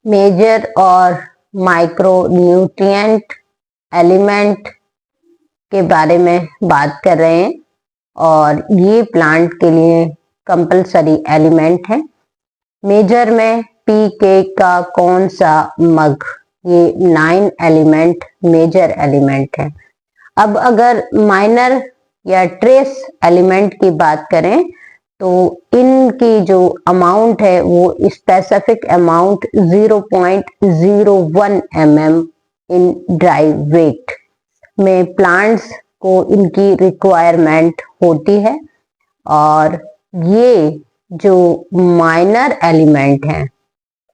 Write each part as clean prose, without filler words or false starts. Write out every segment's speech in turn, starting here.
Major और micro nutrient element के बारे में बात कर रहे हैं और ये प्लांट के लिए कंपलसरी एलिमेंट है। मेजर में पीके का कौन सा मग, ये 9 एलिमेंट मेजर एलिमेंट है। अब अगर माइनर या ट्रेस एलिमेंट की बात करें तो इनकी जो अमाउंट है वो specific amount 0.01 mm in dry weight में प्लांट्स को इनकी रिक्वायरमेंट होती है। और ये जो माइनर एलिमेंट हैं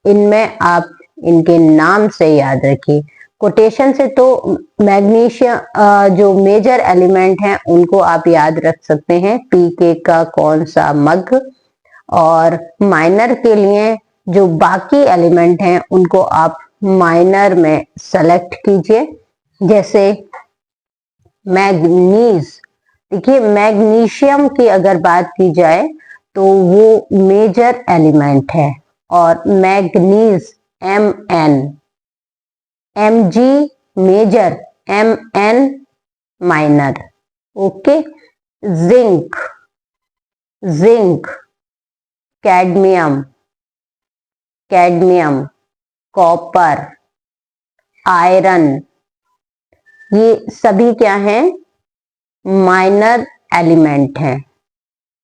इनमें आप इनके नाम से याद रखिए। कोटेशन से तो मैग्नीशियम जो मेजर एलिमेंट हैं उनको आप याद रख सकते हैं, पीके का कौन सा मग। और माइनर के लिए जो बाकी एलिमेंट हैं उनको आप माइनर में सेलेक्ट कीजिए। जैसे मैग्नीज, देखिए मैग्नीशियम की अगर बात की जाए तो वो मेजर एलिमेंट है और manganese Mn, Mg major, Mn minor. Okay, zinc, zinc, cadmium, cadmium, copper, iron, ये सभी क्या हैं? माइनर एलिमेंट हैं।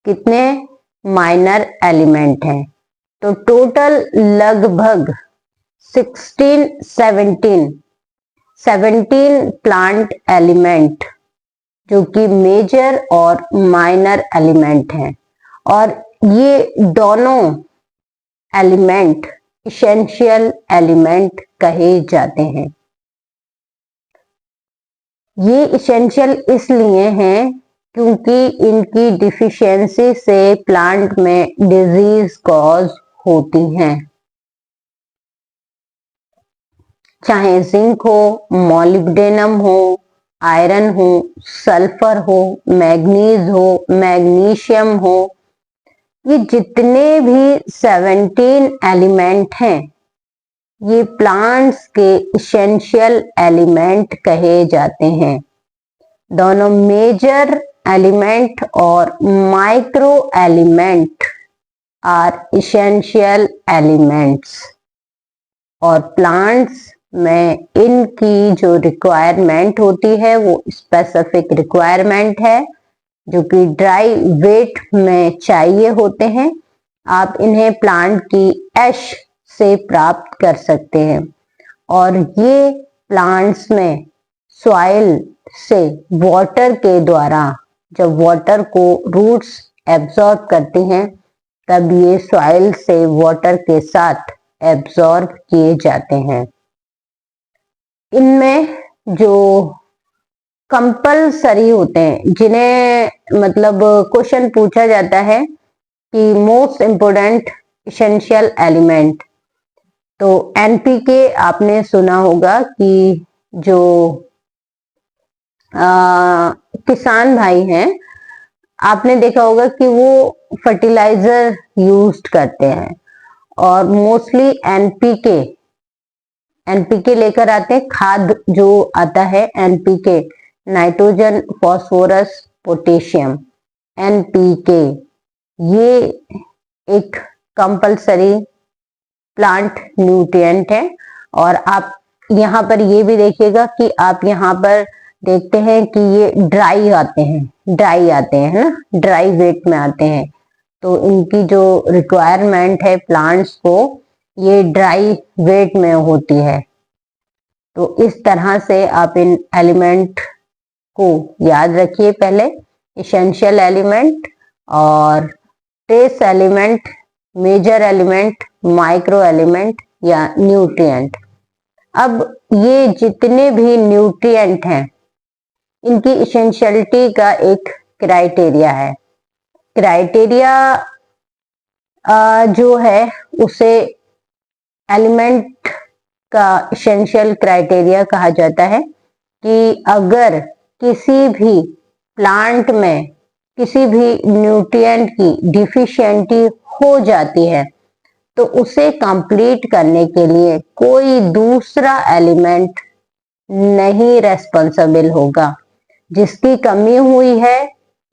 कितने माइनर एलिमेंट हैं? तो टोटल लगभग 17 प्लांट एलिमेंट जो कि मेजर और माइनर एलिमेंट हैं। और ये दोनों एलिमेंट इसेंशियल एलिमेंट कहे जाते हैं। ये इसेंशियल इसलिए हैं क्योंकि इनकी डिफिशियंसी से प्लांट में डिजीज कॉज होती हैं। चाहे जिंक हो, मॉलिब्डेनम हो, आयरन हो, सल्फर हो, मैग्नीज हो, मैग्नीशियम हो, ये जितने भी 17 एलिमेंट हैं ये प्लांट्स के इसेंशियल एलिमेंट कहे जाते हैं। दोनों मेजर एलिमेंट और micro element are essential elements. और प्लांट्स में इनकी जो रिक्वायरमेंट होती है वो स्पेसिफिक रिक्वायरमेंट है जो कि ड्राई वेट में चाहिए होते हैं। आप इन्हें प्लांट की ऐश से प्राप्त कर सकते हैं। और ये प्लांट्स में सॉइल से वाटर के द्वारा, जब वाटर को रूट्स एब्जॉर्ब करती हैं तब ये सॉइल से वाटर के साथ एब्जॉर्ब किए जाते हैं। इनमें जो कंपलसरी होते हैं, जिन्हें मतलब क्वेश्चन पूछा जाता है कि मोस्ट इम्पोर्टेंट इसेंशियल एलिमेंट, तो एनपीके आपने सुना होगा कि जो किसान भाई हैं आपने देखा होगा कि वो फर्टिलाइजर यूज करते हैं और मोस्टली एनपीके एनपीके लेकर आते हैं। खाद जो आता है NPK, nitrogen, phosphorus, potassium, NPK, ये एक कंपलसरी प्लांट न्यूट्रिएंट है। और आप यहाँ पर ये भी देखिएगा कि आप यहाँ पर देखते हैं कि ये ड्राई आते हैं ना, ड्राई वेट में आते हैं। तो इनकी जो रिक्वायरमेंट है प्लांट्स को, ये ड्राई वेट में होती है। तो इस तरह से आप इन एलिमेंट को याद रखिए। पहले इसेंशियल एलिमेंट और trace element, major element, micro element या न्यूट्रिएंट। अब ये जितने भी न्यूट्रिएंट हैं इनकी इसेंशियलिटी का एक क्राइटेरिया है। क्राइटेरिया जो है उसे एलिमेंट का इसेंशियल क्राइटेरिया कहा जाता है कि अगर किसी भी प्लांट में किसी भी न्यूट्रिएंट की डिफिशियंटी हो जाती है तो उसे कंप्लीट करने के लिए कोई दूसरा एलिमेंट नहीं रेस्पॉन्सिबल होगा। जिसकी कमी हुई है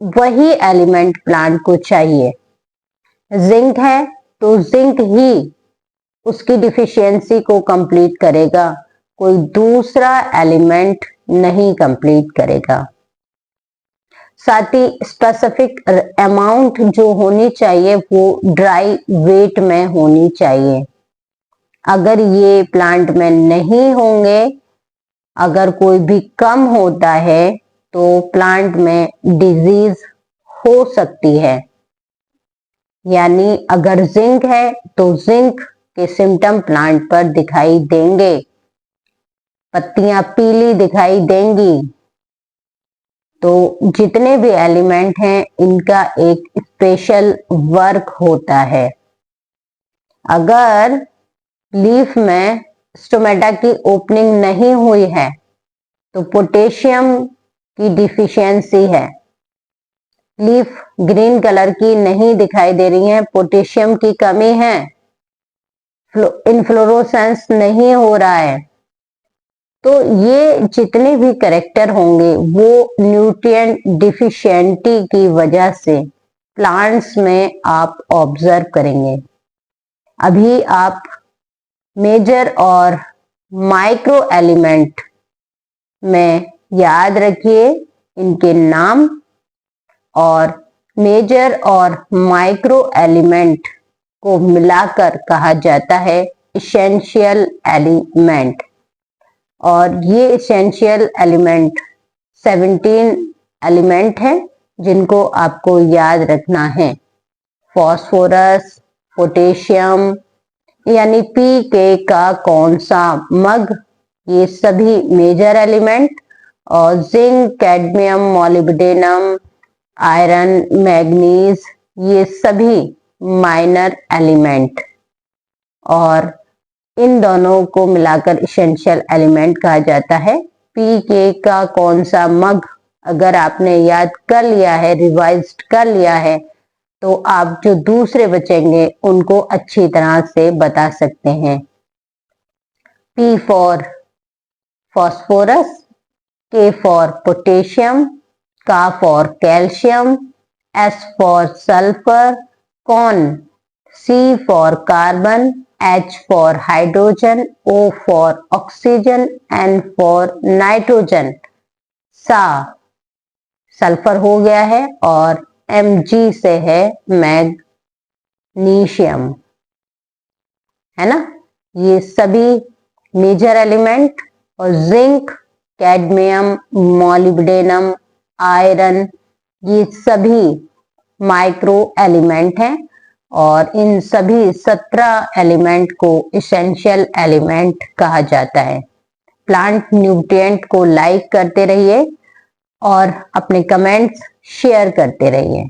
वही एलिमेंट प्लांट को चाहिए। जिंक है तो जिंक ही उसकी डिफिशियंसी को कंप्लीट करेगा, कोई दूसरा एलिमेंट नहीं कंप्लीट करेगा। साथ ही स्पेसिफिक अमाउंट जो होनी चाहिए वो ड्राई वेट में होनी चाहिए। अगर ये प्लांट में नहीं होंगे, अगर कोई भी कम होता है तो प्लांट में डिजीज हो सकती है। यानी अगर जिंक है तो जिंक के सिम्टम प्लांट पर दिखाई देंगे, पत्तियां पीली दिखाई देंगी। तो जितने भी एलिमेंट हैं इनका एक स्पेशल वर्क होता है। अगर लीफ में स्टोमेटा की ओपनिंग नहीं हुई है तो पोटेशियम की डिफिशियंसी है। लीफ ग्रीन कलर की नहीं दिखाई दे रही है, पोटेशियम की कमी है। इनफ्लोरोसेंस नहीं हो रहा है। तो ये जितने भी करेक्टर होंगे वो न्यूट्रिएंट डिफिशियंटी की वजह से प्लांट्स में आप ऑब्जर्व करेंगे। अभी आप मेजर और माइक्रो एलिमेंट में याद रखिए इनके नाम, और मेजर और माइक्रो एलिमेंट को मिलाकर कहा जाता है इसेंशियल एलिमेंट। और ये इसेंशियल एलिमेंट 17 एलिमेंट हैं जिनको आपको याद रखना है। फास्फोरस, पोटेशियम यानी पीके का कौन सा मग, ये सभी मेजर एलिमेंट, और zinc, cadmium, molybdenum, iron, manganese, ये सभी माइनर एलिमेंट। और इन दोनों को मिलाकर इसेंशियल एलिमेंट कहा जाता है। पीके का कौन सा मग अगर आपने याद कर लिया है, रिवाइज्ड कर लिया है, तो आप जो दूसरे बचेंगे उनको अच्छी तरह से बता सकते हैं। P for phosphorus, K for potassium, K for calcium, S for sulphur, कॉन, C for carbon, H for hydrogen, O for oxygen, N for nitrogen. सा सल्फर हो गया है और Mg से है मैग्नीशियम, है ना। ये सभी मेजर एलिमेंट, और जिंक, कैडमियम, मॉलिब्डेनम, आयरन, ये सभी माइक्रो एलिमेंट हैं। और इन सभी 17 एलिमेंट को इसेंशियल एलिमेंट कहा जाता है। प्लांट न्यूट्रिएंट को लाइक करते रहिए और अपने कमेंट्स शेयर करते रहिए।